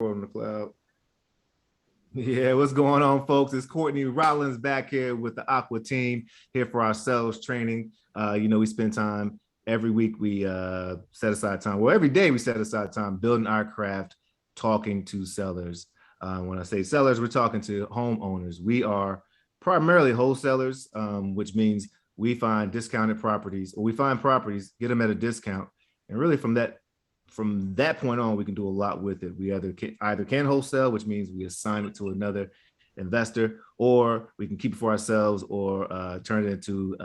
On the cloud. Yeah, what's going on, folks? It's Courtney Rollins back here with the Aqua Team here for our sales training. We spend time every week. We set aside time. Well, every day we set aside time building our craft, talking to sellers. When I say sellers, we're talking to homeowners. We are primarily wholesalers, which means we find discounted properties, or we find properties, get them at a discount, and really from that point on, we can do a lot with it. We either can wholesale, which means we assign it to another investor, or we can keep it for ourselves, or turn it into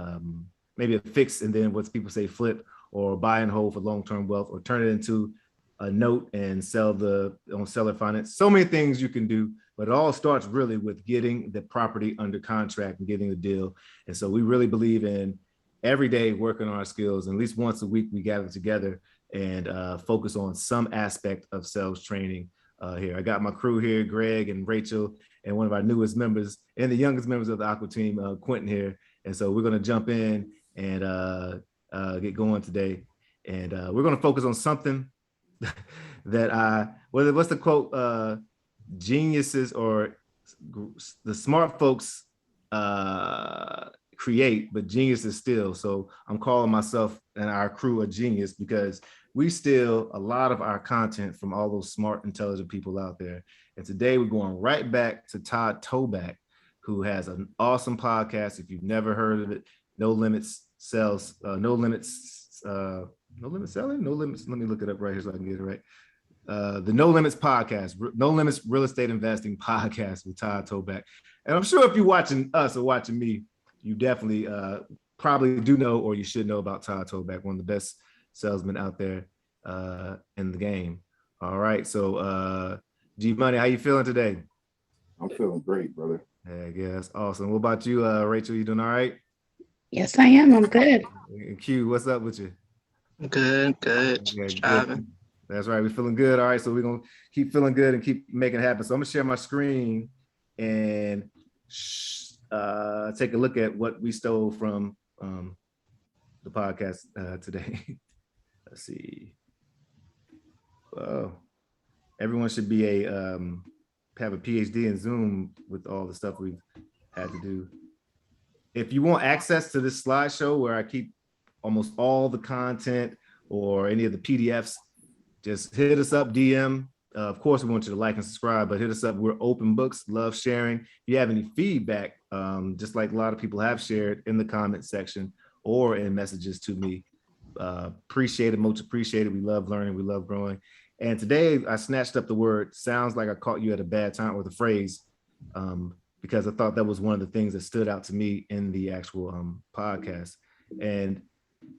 maybe a fix, and then what people say flip, or buy and hold for long-term wealth, or turn it into a note and sell on seller finance. So many things you can do, but it all starts really with getting the property under contract and getting the deal. And so we really believe in every day working on our skills. And at least once a week, we gather together and focus on some aspect of sales training here. I got my crew here, Greg and Rachel, and one of our newest members and the youngest members of the Aqua Team, Quentin here. And so we're going to jump in and get going today. And we're going to focus on something that what's the quote? Geniuses or the smart folks create, but geniuses steal. So I'm calling myself and our crew a genius because we steal a lot of our content from all those smart, intelligent people out there. And today we're going right back to Todd Toback, who has an awesome podcast. If you've never heard of it, No Limits Selling, No Limits. Let me look it up right here so I can get it right. The No Limits podcast, No Limits Real Estate Investing podcast with Todd Toback. And I'm sure if you're watching us or watching me, you definitely probably do know, or you should know about Todd Toback, one of the best salesmen out there in the game. All right. So G Money, how you feeling today? I'm feeling great, brother. Yeah, that's awesome. What about you, Rachel? You doing all right? Yes, I am. I'm good. Q, what's up with you? Good. Okay, good. That's right. We're feeling good. All right. So we're going to keep feeling good and keep making it happen. So I'm going to share my screen and take a look at what we stole from the podcast today. Let's see. Well, everyone should be have a PhD in Zoom with all the stuff we've had to do. If you want access to this slideshow where I keep almost all the content or any of the PDFs, just hit us up, DM. Of course, we want you to like and subscribe, but hit us up. We're open books, love sharing. If you have any feedback, just like a lot of people have shared in the comment section or in messages to me, appreciate it, much appreciated. We love learning, we love growing. And today I snatched up the word, sounds like I caught you at a bad time, or the phrase, because I thought that was one of the things that stood out to me in the actual podcast. And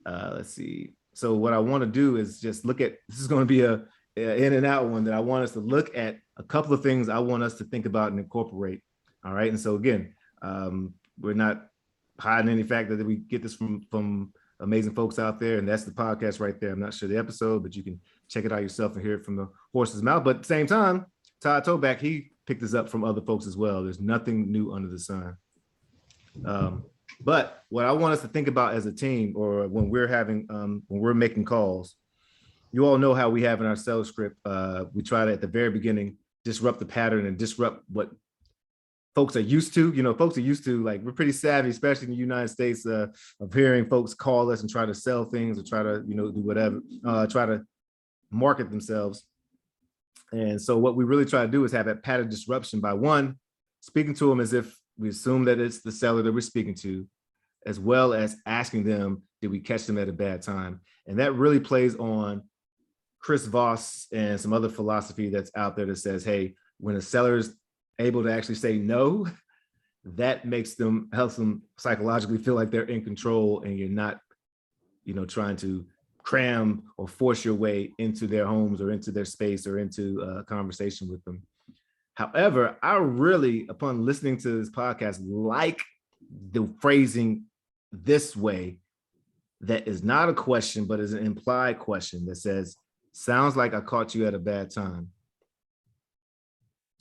let's see. So what I want to do is just look at, this is going to be a in and out one that I want us to look at a couple of things I want us to think about and incorporate. All right. And so again, we're not hiding any fact that we get this from amazing folks out there. And that's the podcast right there. I'm not sure the episode, but you can check it out yourself and hear it from the horse's mouth. But at the same time, Todd Toback, he picked this up from other folks as well. There's nothing new under the sun. But what I want us to think about as a team, or when we're making calls, you all know how we have in our sales script, we try to, at the very beginning, disrupt the pattern and disrupt what folks are used to. Folks are used to, like, we're pretty savvy, especially in the United States, of hearing folks call us and try to sell things or try to, do whatever, try to market themselves. And so what we really try to do is have that pattern disruption by, one, speaking to them as if we assume that it's the seller that we're speaking to, as well as asking them, did we catch them at a bad time? And that really plays on Chris Voss and some other philosophy that's out there that says, hey, when a seller is able to actually say no, that helps them psychologically feel like they're in control, and you're not, trying to cram or force your way into their homes or into their space or into a conversation with them. However, I really, upon listening to this podcast, like the phrasing this way, that is not a question, but is an implied question that says, sounds like I caught you at a bad time.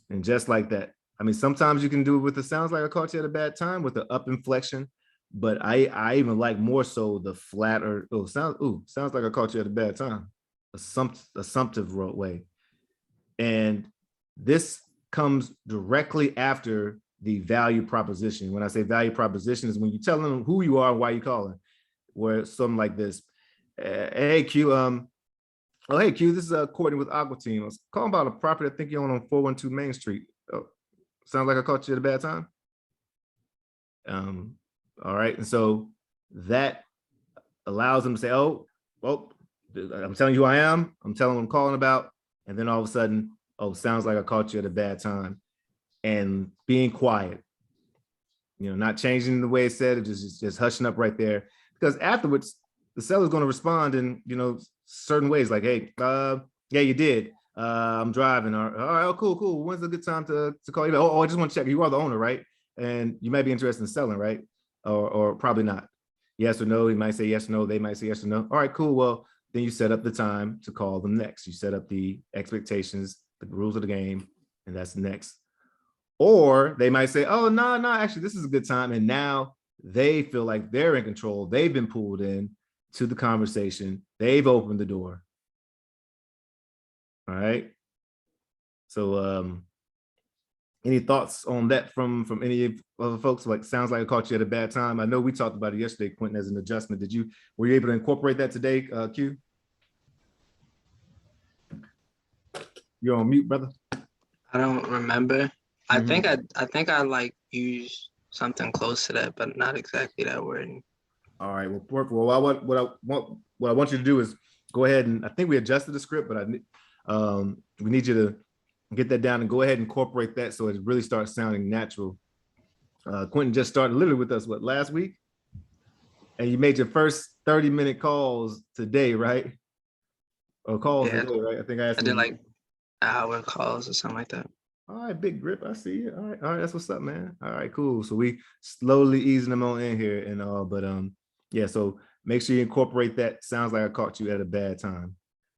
And just like that, I mean, sometimes you can do it with the sounds like I caught you at a bad time with the up inflection, but I even like more so the flatter, sounds like I caught you at a bad time, assumptive way. And This comes directly after the value proposition. When I say value proposition is when you tell them who you are and why you calling, where something like this. Hey Q, oh hey Q, this is Courtney with Aqua Team. I was calling about a property I think you own on 412 Main Street. Oh, sounds like I caught you at a bad time. All right, and so that allows them to say, oh, well, I'm telling you who I am, I'm telling them I'm calling about, and then all of a sudden, oh, sounds like I caught you at a bad time. And being quiet, not changing the way it said it, just hushing up right there. Because afterwards, the seller's going to respond in, certain ways like, hey, yeah, you did. I'm driving. All right, oh, cool. When's a good time to call you back? Oh, I just want to check. You are the owner, right? And you might be interested in selling, right? Or probably not. Yes or no. He might say yes or no. They might say yes or no. All right, cool. Well, then you set up the time to call them next. You set up the expectations, the rules of the game, and that's next. Or they might say, oh, no, actually, this is a good time. And now they feel like they're in control. They've been pulled in to the conversation. They've opened the door. All right. So any thoughts on that from any of other folks? Like, sounds like I caught you at a bad time. I know we talked about it yesterday, Quentin, as an adjustment. Were you able to incorporate that today, Q? You're on mute, brother. I don't remember. I think I like used something close to that, but not exactly that word. All right. Well, work. Well, what I want you to do is go ahead and I think we adjusted the script, but we need you to get that down and go ahead and incorporate that so it really starts sounding natural. Quentin just started literally with us last week, and you made your first 30-minute calls today, right? Or calls today, right? I think I did like hour calls or something like that. All right, big grip. I see you. All right, that's what's up, man. All right, cool. So we slowly easing them on in here and all, but yeah. So make sure you incorporate that. Sounds like I caught you at a bad time.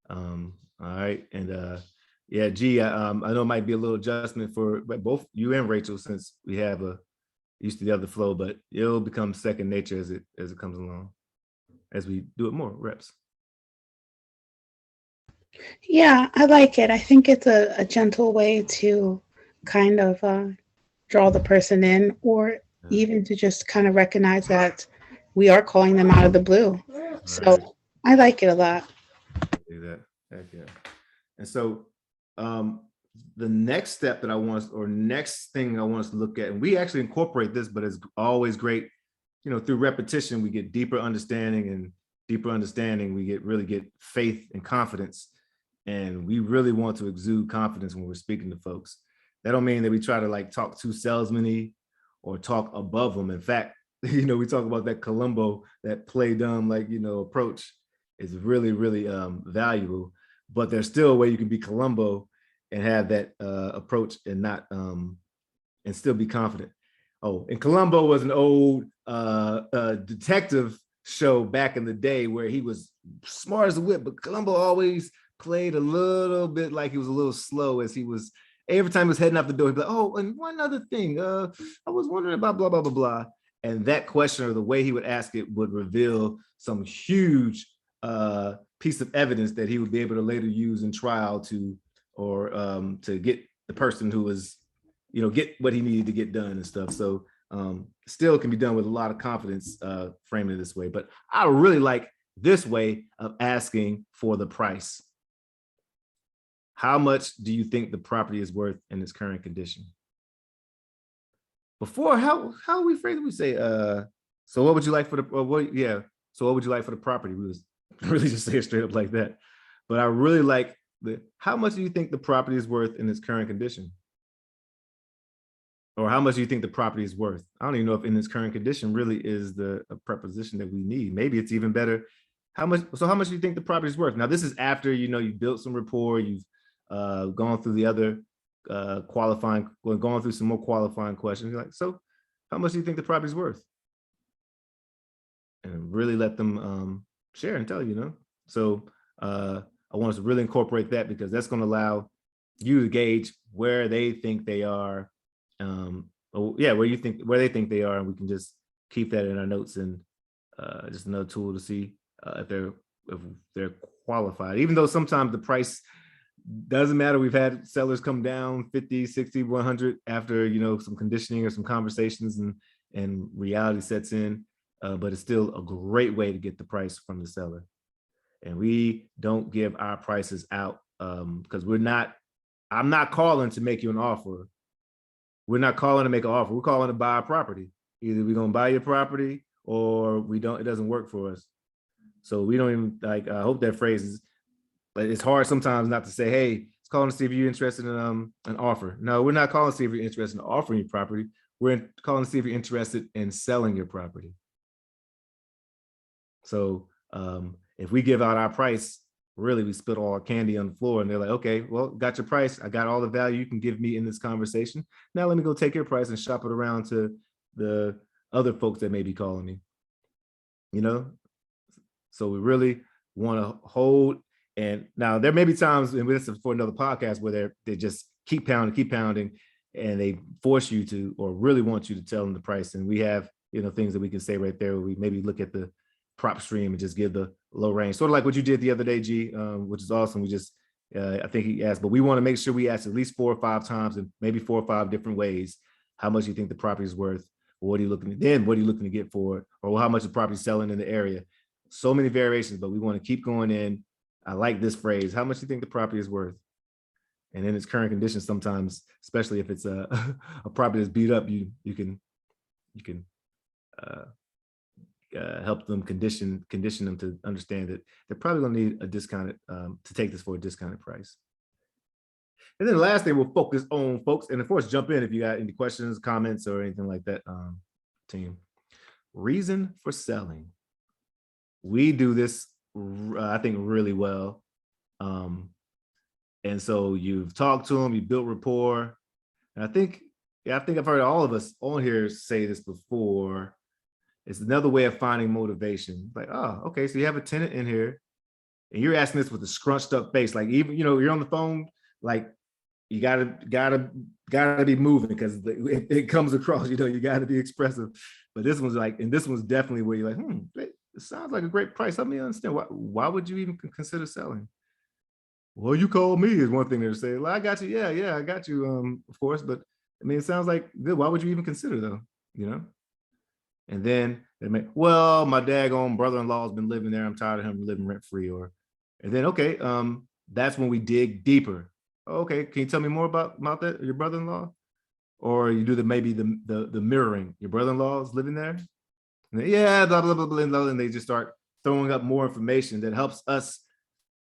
All right, and yeah, G. I know it might be a little adjustment for both you and Rachel since we have used to the other flow, but it'll become second nature as it comes along, as we do it more reps. Yeah, I like it. I think it's a gentle way to kind of draw the person in, or even to just kind of recognize that we are calling them out of the blue. So I like it a lot. Do that. Heck yeah. And so the next step that next thing I want us to look at, and we actually incorporate this, but it's always great, through repetition, we get deeper understanding, and deeper understanding, we really get faith and confidence. And we really want to exude confidence when we're speaking to folks. That don't mean that we try to like talk too salesman-y or talk above them. In fact, we talk about that Columbo, that play dumb, approach is really, really valuable. But there's still a way you can be Columbo and have that approach and not and still be confident. Oh, and Columbo was an old detective show back in the day where he was smart as a whip, but Columbo always played a little bit like he was a little slow as he was. Every time he was heading out the door, he'd be like, oh, and one other thing, I was wondering about blah, blah, blah, blah. And that question, or the way he would ask it, would reveal some huge piece of evidence that he would be able to later use in trial to get the person who was, get what he needed to get done and stuff. So still can be done with a lot of confidence, framing it this way. But I really like this way of asking for the price. How much do you think the property is worth in its current condition? Before, how we phrase it? We say, so what would you like for the, so what would you like for the property? We was really just say it straight up like that. But I really like how much do you think the property is worth in its current condition? Or how much do you think the property is worth? I don't even know if in its current condition really is a preposition that we need. Maybe it's even better. How much do you think the property is worth? Now, this is after, you built some rapport, you've gone through the other gone through some more qualifying questions. You're like, so how much do you think the property is worth? And really let them share and tell you, So I want us to really incorporate that, because that's going to allow you to gauge where they think they are. Where they think they are, and we can just keep that in our notes, and just another tool to see if they're qualified. Even though sometimes the price doesn't matter. We've had sellers come down 50, 60, 100 after, some conditioning or some conversations and reality sets in. But it's still a great way to get the price from the seller. And we don't give our prices out because I'm not calling to make you an offer. We're not calling to make an offer. We're calling to buy a property. Either we're going to buy your property or we don't, it doesn't work for us. So we don't even I hope that phrase is, but it's hard sometimes not to say, hey, it's calling to see if you're interested in an offer. No, we're not calling to see if you're interested in offering your property. We're calling to see if you're interested in selling your property. So if we give out our price, really we spit all our candy on the floor and they're like, okay, well, got your price. I got all the value you can give me in this conversation. Now let me go take your price and shop it around to the other folks that may be calling me, So we really want to hold. And now there may be times, and this is for another podcast, where they just keep pounding, and they force you to, or really want you to tell them the price. And we have, things that we can say right there. Where we maybe look at the prop stream and just give the low range, sort of like what you did the other day, G, which is awesome. We just, I think he asked, but we want to make sure we ask at least 4 or 5 times and maybe 4 or 5 different ways how much you think the property is worth, or what are you looking to get for it, or how much the property is selling in the area. So many variations, but we want to keep going in. I like this phrase. How much do you think the property is worth? And in its current condition, sometimes, especially if it's a property that's beat up, you can help them condition them to understand that they're probably going to need a discounted to take this for a discounted price. And then the last thing we'll focus on, folks, and of course, jump in if you got any questions, comments, or anything like that, team. Reason for selling. We do this, I think, really well. And so you've talked to them, you built rapport. And I think I've heard all of us on here say this before. It's another way of finding motivation. Like, oh, okay, so you have a tenant in here and you're asking this with a scrunched up face. Like, even, you're on the phone, like, you gotta be moving because it comes across, you gotta be expressive. But this one's definitely where you're like, it sounds like a great price. Help me understand why would you even consider selling? Well, you called me is one thing they're saying. Well, I got you. Yeah, I got you. Of course, but I mean, it sounds like good. Why would you even consider though? And then they make, well, my daggone brother-in-law has been living there. I'm tired of him living rent-free. And then okay, that's when we dig deeper. Okay, can you tell me more about that? Your brother-in-law, or you do maybe the mirroring. Your brother-in-law is living there. And then, yeah, blah, blah, blah, blah, blah, and they just start throwing up more information that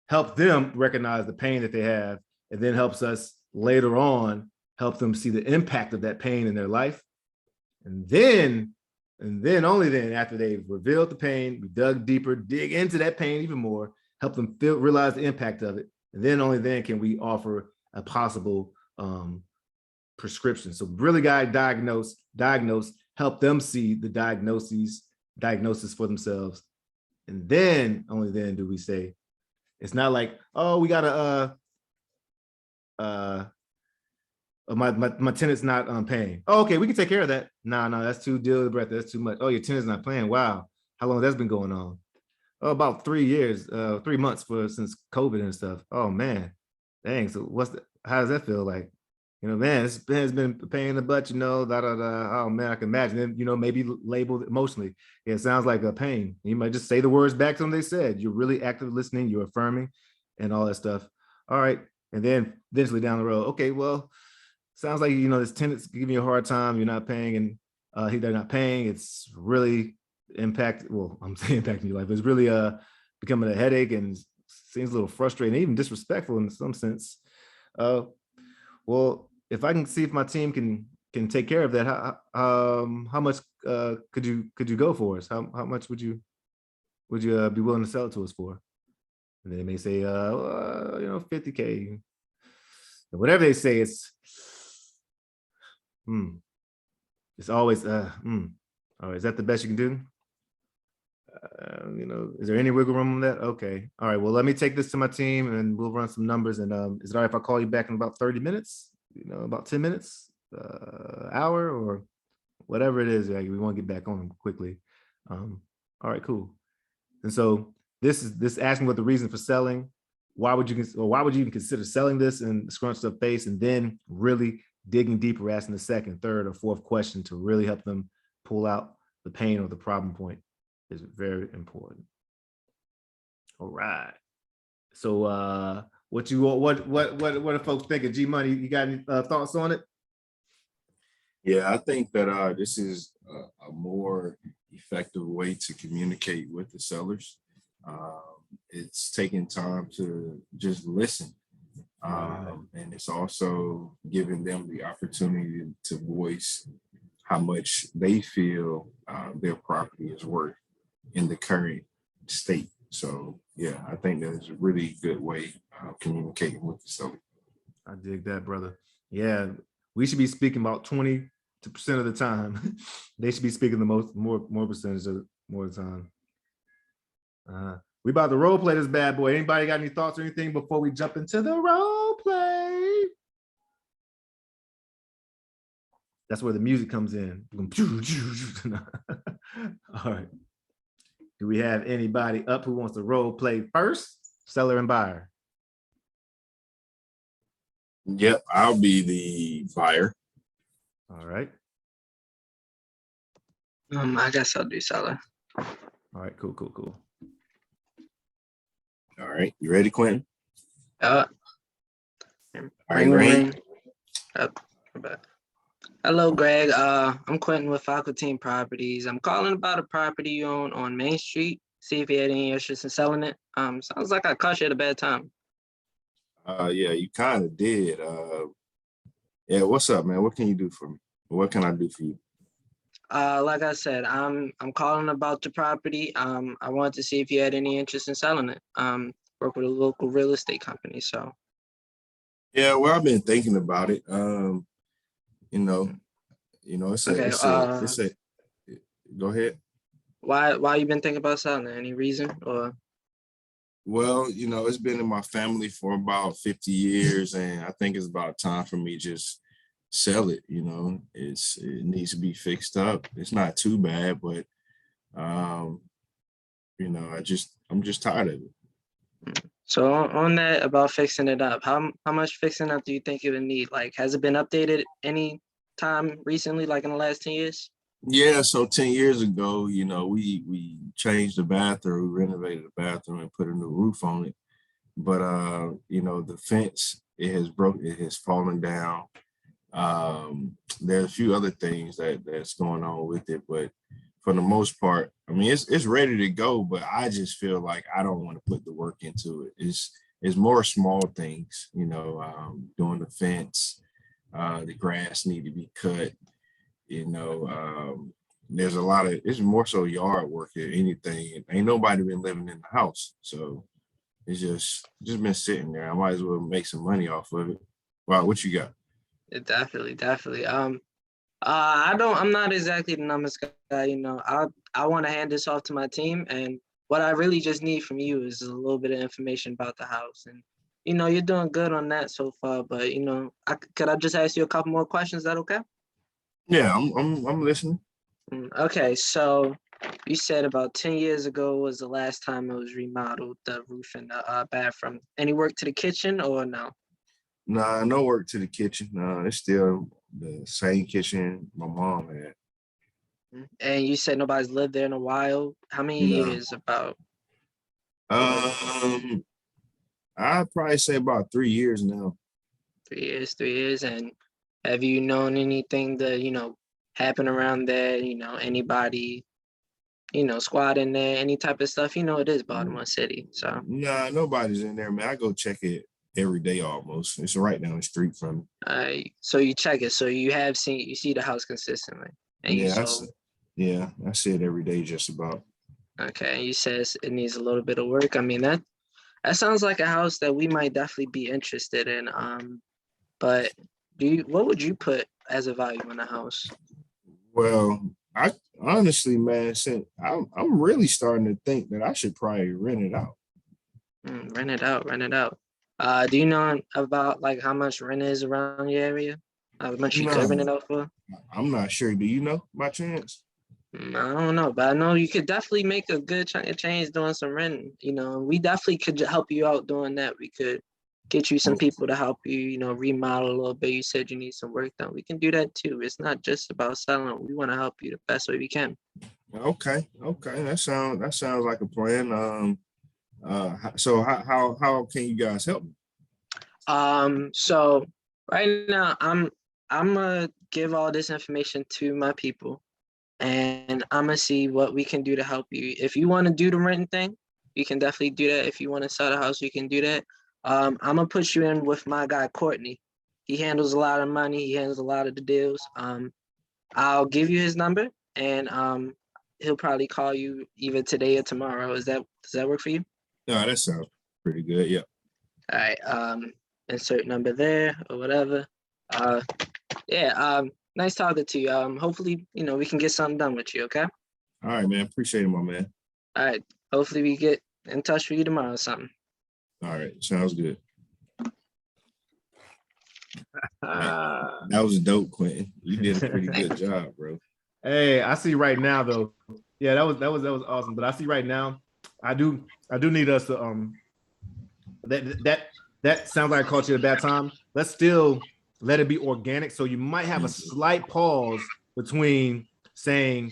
help them recognize the pain that they have, and then helps us later on help them see the impact of that pain in their life. And then only then, after they've revealed the pain, we dug deeper, dig into that pain even more, help them realize the impact of it. And then only then can we offer a possible prescription. So really diagnose, help them see the diagnosis for themselves. And then only then do we say, it's not like, oh, we gotta my tenant's not paying. Oh, okay, we can take care of that. No, that's too deal of the breath. That's too much. Oh, your tenant's not paying. Wow. How long that's been going on? Oh, about 3 years, 3 months since COVID and stuff. Oh man. Dang. So how does that feel like? Man, it's been a pain in the butt, Oh man, I can imagine it, maybe labeled emotionally. Yeah, it sounds like a pain. You might just say the words back to them they said. You're really active listening, you're affirming and all that stuff. All right. And then eventually down the road, okay, well, sounds like, this tenant's giving you a hard time. You're not paying and they're not paying. It's really I'm saying impacting your life. It's really becoming a headache and seems a little frustrating, even disrespectful in some sense. Well, if I can see if my team can take care of that, how much could you go for us? How much would you be willing to sell it to us for? And they may say, 50K. Whatever they say, it's always all right, is that the best you can do? Is there any wiggle room on that? Okay. All right. Well, let me take this to my team and we'll run some numbers. And is it all right if I call you back in about 30 minutes? About 10 minutes, hour, or whatever it is. We want to get back on them quickly. All right, cool. And so this asking what the reason for selling. why would you even consider selling this and scrunch up face, and then really digging deeper, asking the second, third, or fourth question to really help them pull out the pain or the problem point is very important. All right. So what do folks think of G Money? You got any thoughts on it? Yeah, I think that this is a more effective way to communicate with the sellers. It's taking time to just listen. And it's also giving them the opportunity to voice how much they feel their property is worth in the current state. So yeah, I think that is a really good way of communicating with the seller. I dig that, brother. Yeah, we should be speaking about 20% of the time. They should be speaking the more percentage of more of the time. We about to role play this bad boy. Anybody got any thoughts or anything before we jump into the role play? That's where the music comes in. All right. Do we have anybody up who wants to role play first? Seller and buyer. Yep, I'll be the buyer. All right. I guess I'll do seller. All right, cool. All right, you ready, Quentin? All right, Rain. Hello, Greg. I'm Quentin with Aqua Team Properties. I'm calling about a property you own on Main Street. See if you had any interest in selling it. Sounds like I caught you at a bad time. Yeah, you kind of did. Yeah, what's up, man? What can you do for me? What can I do for you? Like I said, I'm calling about the property. I wanted to see if you had any interest in selling it. Work with a local real estate company. So Yeah, well, I've been thinking about it. It's a go ahead. Why you been thinking about selling it? Any reason or? Well, it's been in my family for about 50 years, and I think it's about time for me to just sell it. It needs to be fixed up. It's not too bad, but I'm just tired of it. So on that about fixing it up, how much fixing up do you think it would need? Like, has it been updated any time recently, like in the last 10 years? Yeah, so 10 years ago, we changed the bathroom, we renovated the bathroom and put a new roof on it. But the fence, it has fallen down. There's a few other things that's going on with it, but for the most part, I mean, it's ready to go, but I just feel like I don't want to put the work into it. It's more small things, doing the fence, the grass need to be cut, there's a lot of, it's more so yard work than anything. Ain't nobody been living in the house. So it's just been sitting there. I might as well make some money off of it. Wow, what you got? Definitely. I'm not exactly the numbers guy, I want to hand this off to my team, and what I really just need from you is a little bit of information about the house. And you're doing good on that so far, but could I just ask you a couple more questions? Is that okay? Yeah, I'm listening. Okay, so you said about 10 years ago was the last time it was remodeled, the roof and the bathroom. Any work to the kitchen or no? Nah, no work to the kitchen. It's still the same kitchen my mom had. And you said nobody's lived there in a while. How many No. years about? I'd probably say about 3 years now. 3 years. And have you known anything that, happen around there? Anybody, squad in there, any type of stuff? It is Baltimore City. So Nah, nobody's in there, man. I go check it every day almost. It's right down the street from me. So you check it. So you see the house consistently. And I see it every day just about. Okay, you says it needs a little bit of work. I mean, that sounds like a house that we might definitely be interested in. But what would you put as a value in a house? Well, I honestly, man, since I'm really starting to think that I should probably rent it out. Rent it out. Do you know about like how much rent is around your area? How much you could rent it out for? I'm not sure. Do you know by chance? I don't know, but I know you could definitely make a good chunk of change doing some renting. You know, we definitely could help you out doing that. We could get you some people to help you, you know, remodel a little bit. You said you need some work done. We can do that too. It's not just about selling. We want to help you the best way we can. Okay, okay, that sounds like a plan. So how can you guys help me? So right now I'm gonna give all this information to my people, and I'm gonna see what we can do to help you. If you want to do the renting thing, you can definitely do that. If you want to sell the house, you can do that. I'm gonna put you in with my guy Courtney. He handles a lot of money. He handles a lot of the deals. I'll give you his number, and he'll probably call you either today or tomorrow. Does that work for you? No, that sounds pretty good. Yeah. All right. Insert number there or whatever. Uh, yeah. Nice talking to you. Hopefully, you know, we can get something done with you. Okay. All right, man. Appreciate it, my man. All right. Hopefully, we get in touch with you tomorrow or something. All right, sounds good. Ah. That was dope, Quentin. You did a pretty good job, bro. Hey, I see right now though. Yeah, that was awesome. But I see right now, I do need us to that sounds like I caught you at a bad time. Let's still let it be organic. So you might have a slight pause between saying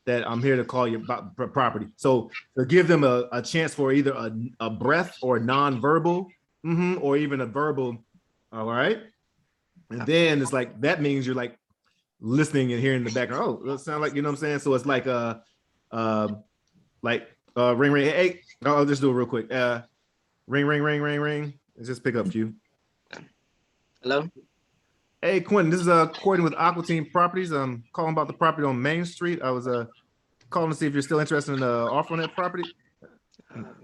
that I'm here to call you about property. So to give them a chance for either a breath or non-verbal, or even a verbal. All right. And then it's like that means you're like listening and hearing in the background. Oh, that sound like, you know what I'm saying? So it's like ring ring. Hey, I'll just do it real quick. Ring ring ring ring ring. Let's just pick up a few. Hello. Hey Quentin, this is Courtney with Aqua Team Properties. I'm calling about the property on Main Street. I was calling to see if you're still interested in offering that property.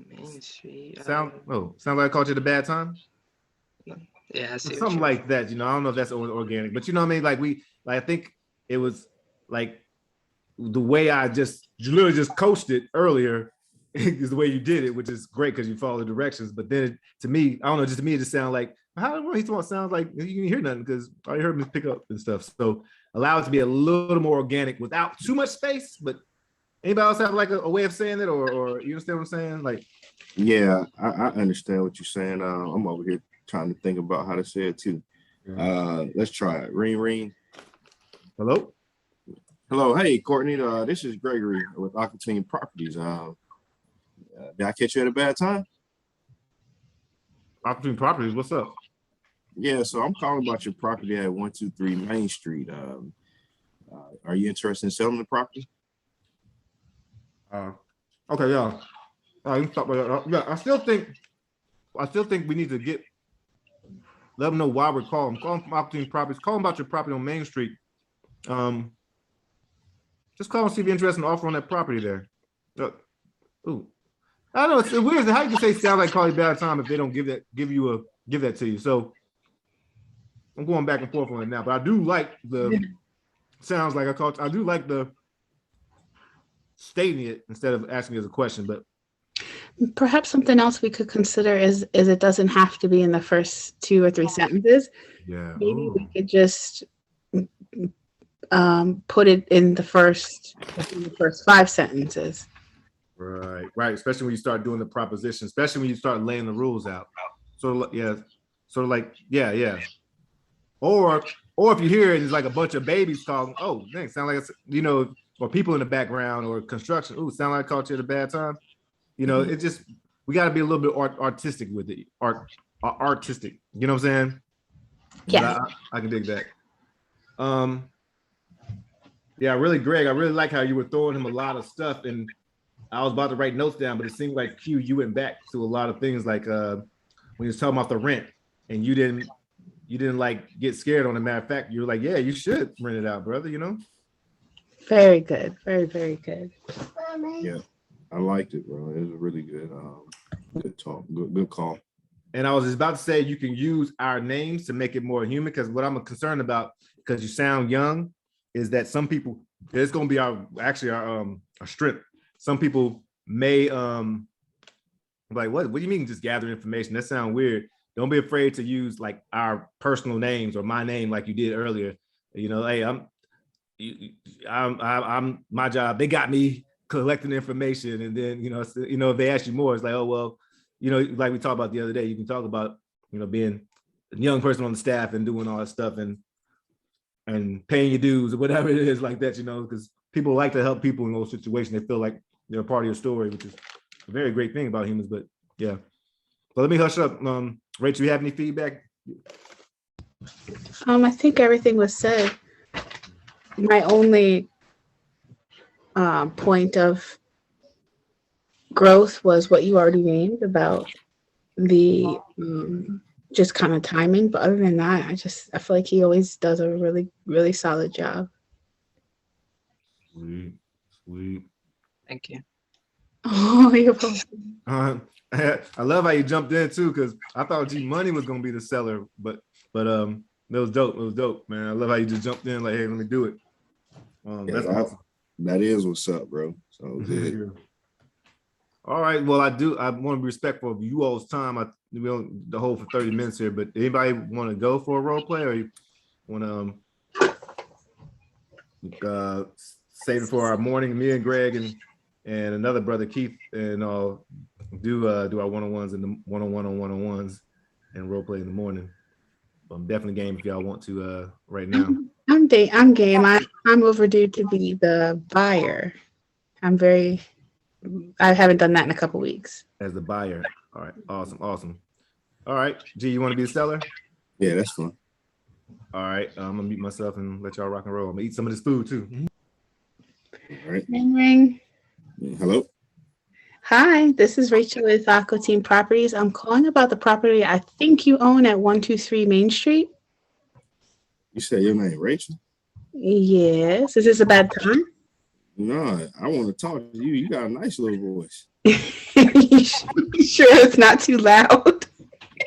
Main Street. Sound like I called you at a bad time. Yeah, I see. Something like that, you know. I don't know if that's organic, but you know what I mean. I think it was like the way I just literally just coached it earlier is the way you did it, which is great because you follow the directions. But then to me, I don't know, just to me, it just sounded like sounds like you can hear nothing because all you heard me pick up and stuff. So allow it to be a little more organic without too much space. But anybody else have like a way of saying it, or you understand what I'm saying? Like, Yeah, I understand what you're saying. I'm over here trying to think about how to say it too. Let's try it. Ring ring. hello. Hello, hey Courtney. This is Gregory with Aqua Team Properties. Did I catch you at a bad time? Aqua Team Properties, what's up? Yeah, so I'm calling about your property at 123 Main Street. Are you interested in selling the property? Okay, yeah. You can talk about that. Yeah, I still think we need to let them know why we're calling. I'm calling from Aqua Team Properties. Calling about your property on Main Street. Just call and see if you're interested in offering that property there. Ooh, I don't know. It's weird. How you can say sound like call you bad time if they don't give that to you. So I'm going back and forth on it now, but I do like the sounds like I do like the stating it instead of asking as a question. But Perhaps something else we could consider is it doesn't have to be in the first 2 or 3 sentences. yeah, Maybe we could just put it in the first 5 sentences. right. Especially when you start doing the proposition, especially when you start laying the rules out. So yeah, sort of like yeah. Or if you hear it, it's like a bunch of babies talking. Oh, dang, sound like it's, you know, or people in the background or construction. Ooh, sound like I caught you at a bad time. You know, it just, we got to be a little bit artistic with it. Artistic. You know what I'm saying? Yeah. I can dig that. Yeah, really, Greg, I really like how you were throwing him a lot of stuff, and I was about to write notes down, but it seemed like you went back to a lot of things, like when he was talking about the rent, and you didn't like get scared. On the matter of fact, you were like, yeah, you should rent it out, brother. You know. Very good. Very, very good. Yeah, I liked it, bro. It was really good. Good talk. Good call. And I was just about to say you can use our names to make it more human, because what I'm concerned about, because you sound young, is that some people, it's going to be our strength. Some people may like, what do you mean just gather information? That sounds weird. Don't be afraid to use like our personal names or my name like you did earlier. You know, hey, I'm my job. They got me collecting information, and then if they ask you more, it's like, oh well, like we talked about the other day. You can talk about being a young person on the staff and doing all that stuff and paying your dues or whatever it is like that, because people like to help people in those situations. They feel like they're a part of your story, which is a very great thing about humans. But yeah, but let me hush up. Rachel, you have any feedback? I think everything was said. My only point of growth was what you already named about the just kind of timing. But other than that, I feel like he always does a really, really solid job. Sweet. Thank you. Oh, you're welcome. I love how you jumped in too, because I thought G Money was gonna be the seller, but that was dope. It was dope, man. I love how you just jumped in like, hey, let me do it. That's awesome. That is what's up, bro. So good. All right. Well, I want to be respectful of you all's time. We only the whole for 30 minutes here, but anybody want to go for a role play, or you want to save it for our morning? Me and Greg and another brother Keith and do our one-on-ones and the one-on-ones and role play in the morning. I'm definitely game if y'all want to right now. I'm game. I'm overdue to be the buyer. I haven't done that in a couple weeks. As the buyer. All right. Awesome. All right. G, you want to be the seller? Yeah, that's fun. All right. I'm gonna mute myself and let y'all rock and roll. I'm gonna eat some of this food too. All right. Ring. Hello. Hi, this is Rachel with Aqua Team Properties. I'm calling about the property I think you own at 123 Main Street. You say your name, Rachel? Yes. Is this a bad time? No, I want to talk to you. You got a nice little voice. You sure it's not too loud?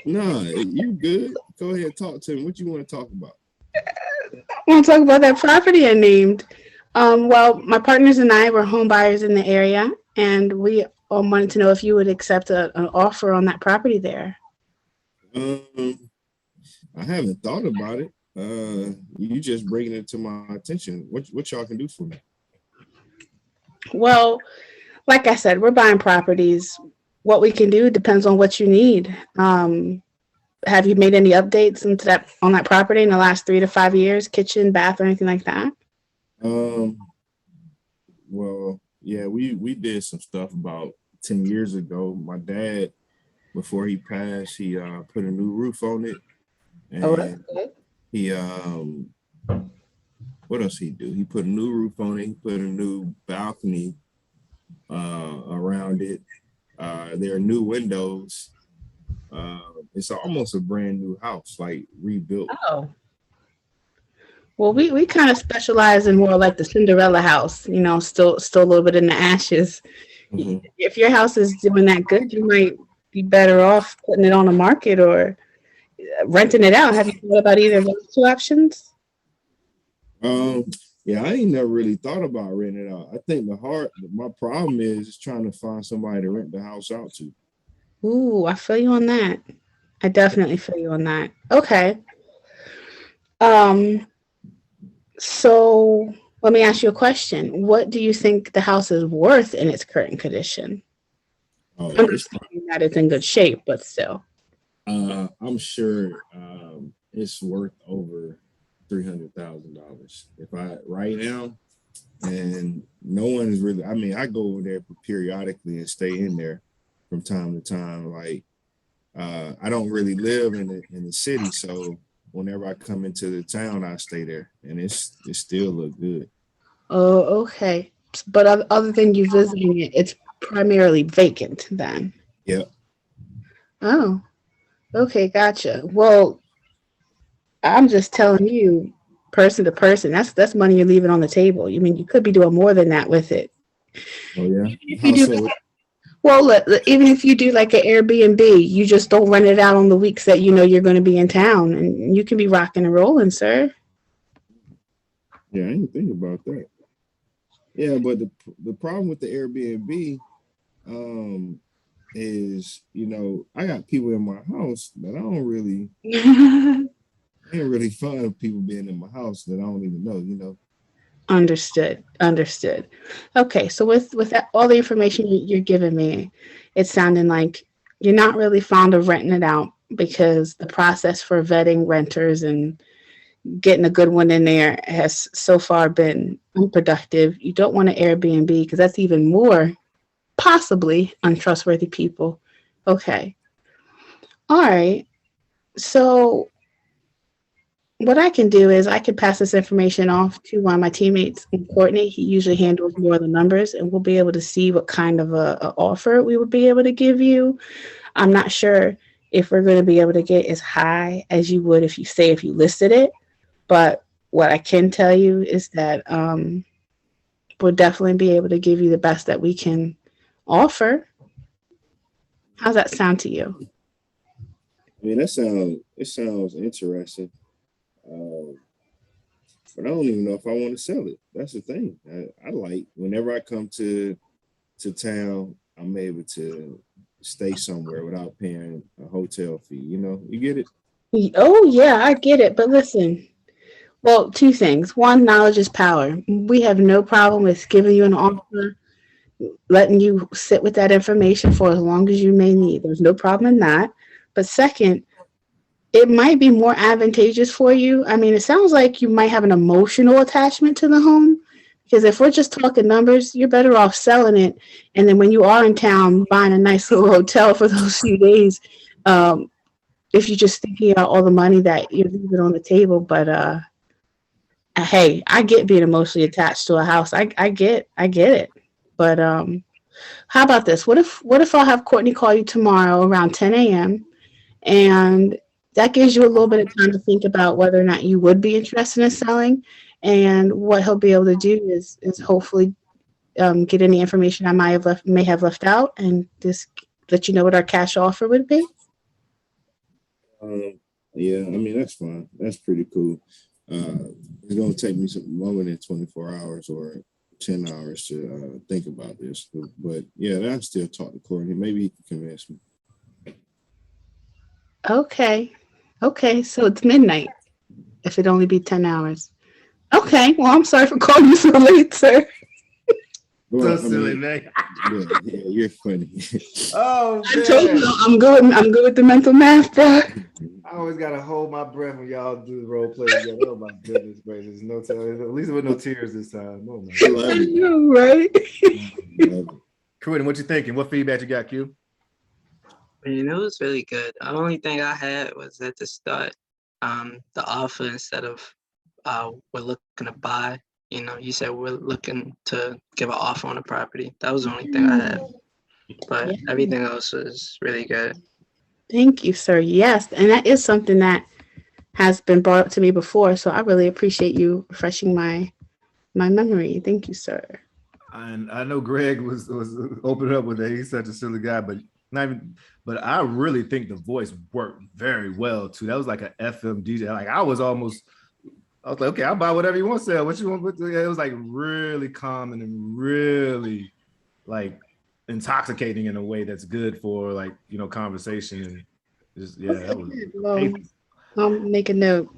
No, you good. Go ahead, talk to me. What you want to talk about? I want to talk about that property I named. Well, my partners and I were home buyers in the area, and we wanted to know if you would accept an offer on that property there. I haven't thought about it. You just bringing it to my attention. What y'all can do for me? Well, like I said, we're buying properties. What we can do depends on what you need. Have you made any updates on that property in the last 3 to 5 years? Kitchen, bath, or anything like that? Well, yeah, we did some stuff about 10 years ago. My dad, before he passed, he put a new roof on it. And okay. he what else he do? He put a new roof on it. He put a new balcony around it. There are new windows. It's almost a brand new house, like rebuilt. Oh. Well, we kind of specialize in more like the Cinderella house, still a little bit in the ashes. Mm-hmm. If your house is doing that good, you might be better off putting it on the market or renting it out. Have you thought about either of those two options? Yeah, I ain't never really thought about renting it out. I think my problem is trying to find somebody to rent the house out to. Ooh, I feel you on that. I definitely feel you on that. Okay. So let me ask you a question. What do you think the house is worth in its current condition? Oh, Understanding that it's in good shape, but still. I'm sure it's worth over $300,000 right now, and no one is really. I mean, I go over there periodically and stay in there from time to time. Like, I don't really live in the city, so whenever I come into the town, I stay there, and it still look good. Oh, okay. But other than you visiting it, it's primarily vacant then. Yeah. Oh, okay, gotcha. Well, I'm just telling you, person to person, that's money you're leaving on the table. You mean you could be doing more than that with it. Oh yeah. Even if you do like an Airbnb, you just don't rent it out on the weeks that you're going to be in town, and you can be rocking and rolling, sir. Yeah, I didn't think about that. Yeah, but the problem with the Airbnb is, I got people in my house that I don't really I ain't really fun of people being in my house that I don't even know, Understood. Understood. Okay, so with that, all the information you're giving me, it's sounding like you're not really fond of renting it out because the process for vetting renters and getting a good one in there has so far been unproductive. You don't want to Airbnb because that's even more possibly untrustworthy people. Okay. All right. So what I can do is I can pass this information off to one of my teammates, Courtney. He usually handles more of the numbers, and we'll be able to see what kind of a offer we would be able to give you. I'm not sure if we're going to be able to get as high as you would if you listed it, but what I can tell you is that we'll definitely be able to give you the best that we can offer. How's that sound to you? I mean, it sounds interesting. Uh, but I don't even know if I want to sell it. That's the thing. I like whenever I come to town, I'm able to stay somewhere without paying a hotel fee. You know, you get it? Oh, yeah, I get it. But listen, well, two things. One, knowledge is power. We have no problem with giving you an offer, letting you sit with that information for as long as you may need. There's no problem in that. But second, it might be more advantageous for you. I mean, it sounds like you might have an emotional attachment to the home because if we're just talking numbers, you're better off selling it. And then when you are in town, buying a nice little hotel for those few days, um, if you're just thinking about all the money that you're leaving on the table. But hey, I get being emotionally attached to a house. I get it. But how about this? What if I'll have Courtney call you tomorrow around 10 a.m. and that gives you a little bit of time to think about whether or not you would be interested in selling. And what he'll be able to do is hopefully get any information I may have left out, and just let you know what our cash offer would be. Yeah, I mean that's fine. That's pretty cool. It's gonna take me some longer than 24 hours or 10 hours to think about this. But yeah, I'll still talk to Courtney. Maybe he can convince me. Okay. Okay. So it's midnight. If it only be 10 hours. Okay. Well, I'm sorry for calling you so late, sir. Well, So silly, man. yeah, you're funny. Oh I told you man. I'm good. I'm good with the mental math, bro. I always gotta hold my breath when y'all do the role play together. Oh my goodness gracious. No tears. At least with no tears this time. Oh my I God. love it. You're right. Love it. Corinne, what you thinking? What feedback you got, Q? I mean, it was really good. The only thing I had was at the start, the offer instead of we're looking to buy. You know, you said we're looking to give an offer on the property. That was the only thing I had. But Yeah. everything else was really good. Thank you, sir. Yes, and that is something that has been brought up to me before, so I really appreciate you refreshing my memory. Thank you, sir. And I know Greg was opening up with that. He's such a silly guy, but not even. But I really think the voice worked very well too. That was like an FM DJ. Like I was like, okay, I'll buy whatever you want to sell. What you want? It was like really calming and really like intoxicating in a way that's good for like conversation and just that was. Well, I'll make a note.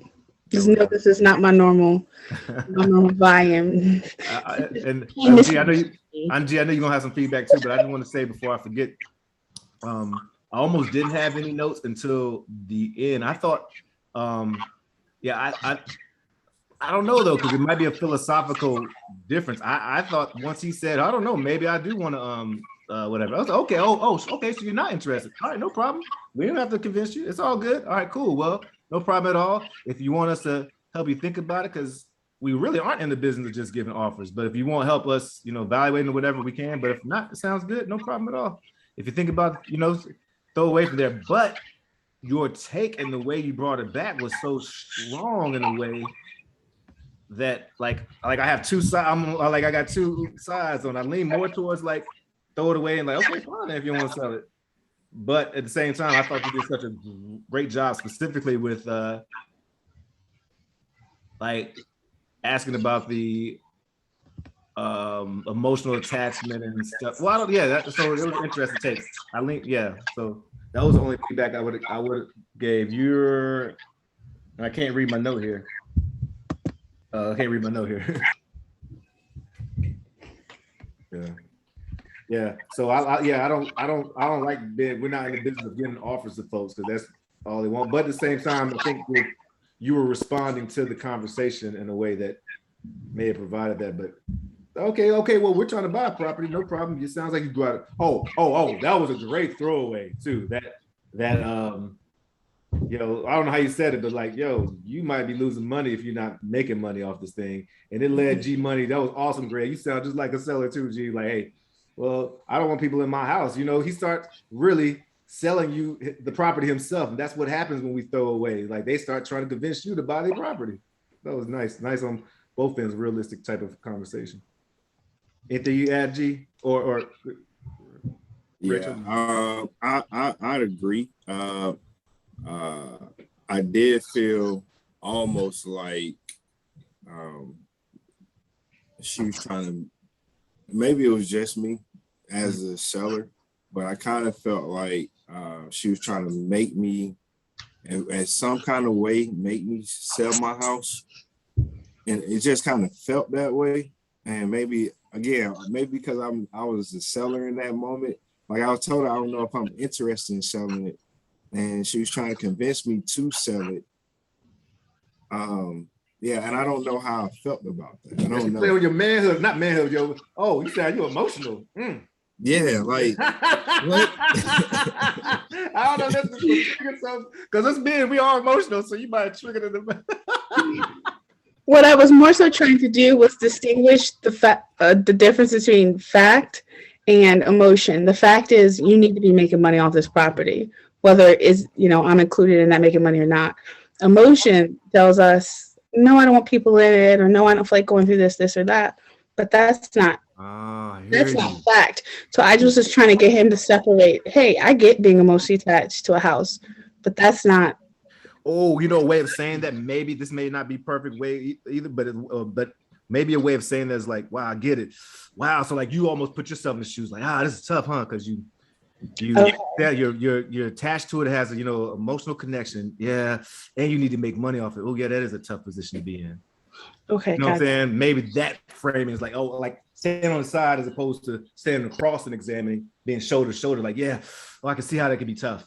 Just That know this is not my normal volume. and Angie, I know you're gonna have some feedback too, but I just want to say before I forget, I almost didn't have any notes until the end. I thought, I don't know though, because it might be a philosophical difference. I thought once he said, I don't know, maybe I do want to whatever. I was like, okay, okay, so you're not interested. All right, no problem. We don't have to convince you. It's all good. All right, cool. Well, no problem at all. If you want us to help you think about it, because we really aren't in the business of just giving offers. But if you want to help us, evaluating or whatever we can. But if not, it sounds good. No problem at all. If you think about, throw away from there. But your take and the way you brought it back was so strong in a way that like I have two sides. I got two sides on. I lean more towards like throw it away and like, okay, fine if you want to sell it. But at the same time, I thought you did such a great job specifically with like asking about the emotional attachment and stuff. Well, so it was an interesting take. So that was the only feedback I would gave. I can't read my note here. I can't read my note here. Yeah. Yeah. So I don't like being, we're not in the business of giving offers to folks because that's all they want. But at the same time, I think you were responding to the conversation in a way that may have provided that. But okay. Well, we're trying to buy a property, no problem. It sounds like you go out. Oh, that was a great throwaway too. I don't know how you said it, but like, you might be losing money if you're not making money off this thing. And it led G Money. That was awesome, Greg. You sound just like a seller too, G. Like, hey, well, I don't want people in my house. He starts really selling you the property himself. And that's what happens when we throw away. Like they start trying to convince you to buy their property. That was nice. Nice on both ends, realistic type of conversation. Anything you add, G? Or yeah, I'd agree. I did feel almost like she was trying to, maybe it was just me as a seller, but I kind of felt like she was trying to make me, in some kind of way, make me sell my house. And it just kind of felt that way. And maybe because I was a seller in that moment. Like I was told, I don't know if I'm interested in selling it. And she was trying to convince me to sell it. Yeah, and I don't know how I felt about that. I don't know. Play with your manhood, not manhood, yo. Oh, you sound you emotional. Yeah, like what? I don't know. This is trigger something because us men, we are emotional, so you might trigger the. What I was more so trying to do was distinguish the difference between fact and emotion. The fact is you need to be making money off this property, whether it's, I'm included in that making money or not. Emotion tells us, no, I don't want people in it, or no, I don't feel like going through this or that. But that's not fact. So I was just trying to get him to separate. Hey, I get being emotionally attached to a house, but that's not. Oh, a way of saying that maybe this may not be perfect way either, but maybe a way of saying that is like, wow, I get it. Wow, so like you almost put yourself in the shoes, like, this is tough, huh? Because you're attached to it. It has a emotional connection, yeah, and you need to make money off it. Oh yeah, that is a tough position to be in. Okay, you know what I'm saying? Maybe that framing is like, like standing on the side as opposed to standing across and examining, being shoulder to shoulder. Like, yeah, I can see how that could be tough.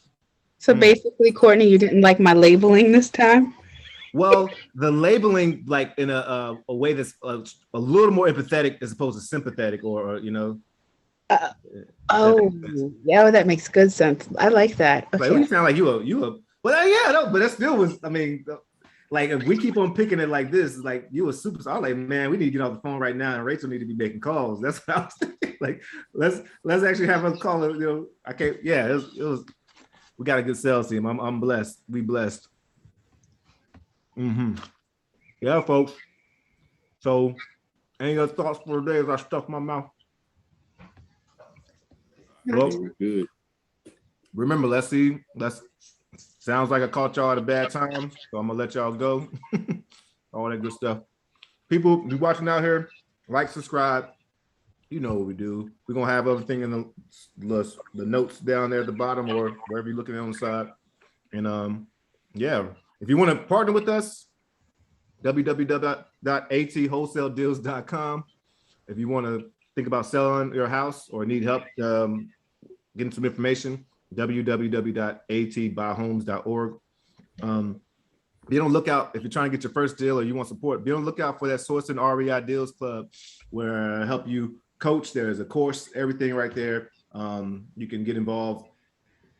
So basically, Courtney, you didn't like my labeling this time? Well, the labeling, like in a way that's a little more empathetic as opposed to sympathetic, or that makes good sense. I like that. Okay. Like you sound like you a, but yeah, no, but that still was. I mean, like if we keep on picking it like this, like you a superstar. I'm like, man, we need to get off the phone right now, and Rachel need to be making calls. That's what I was thinking. Like, let's actually have a call. I can't. Yeah, it was. We got a good sales team. I'm blessed. We blessed. Yeah, folks. So, any other thoughts for today as I stuff my mouth? Well, good. Remember, let's see. Sounds like I caught y'all at a bad time, so I'm gonna let y'all go. All that good stuff. People be watching out here, like, subscribe. You know what we do. We're gonna have everything in the notes down there at the bottom or wherever you're looking on the side. And yeah, if you want to partner with us, www.atwholesaledeals.com. If you want to think about selling your house or need help getting some information, www.atbuyhomes.org. Be on the lookout if you're trying to get your first deal or you want support. Be on the lookout for that Sourcing REI Deals Club, where I help you coach. There's a course, everything right there. You can get involved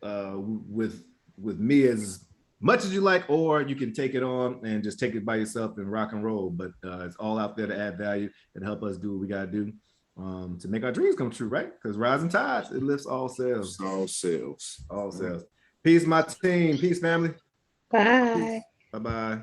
with me as much as you like, or you can take it on and just take it by yourself and rock and roll. But it's all out there to add value and help us do what we gotta do to make our dreams come true, right? Because rising tides, it lifts all sails. All sails. All sails. Peace, my team. Peace, family. Bye. Bye-bye.